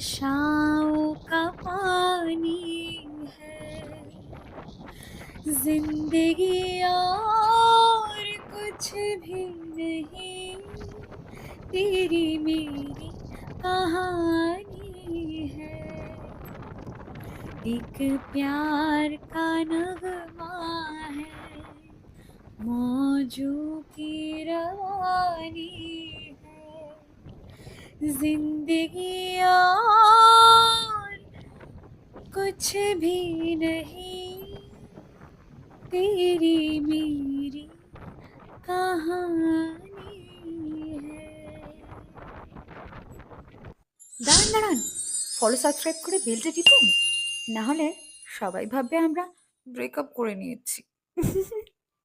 आशाओं का पानी है जिंदगी और कुछ भी नहीं, तेरी मेरी कहानी है। एक प्यार का नगमा है, मौजों की रवानी है। जिंदगी और कुछ भी नहीं, तेरी मेरी कहानी है। দাঁড়ান দাঁড়ান, ফলো সাবস্ক্রাইব করে বেলটা টিপুন, না হলে সবাই ভাববে আমরা ব্রেকআপ করে নিয়েছি।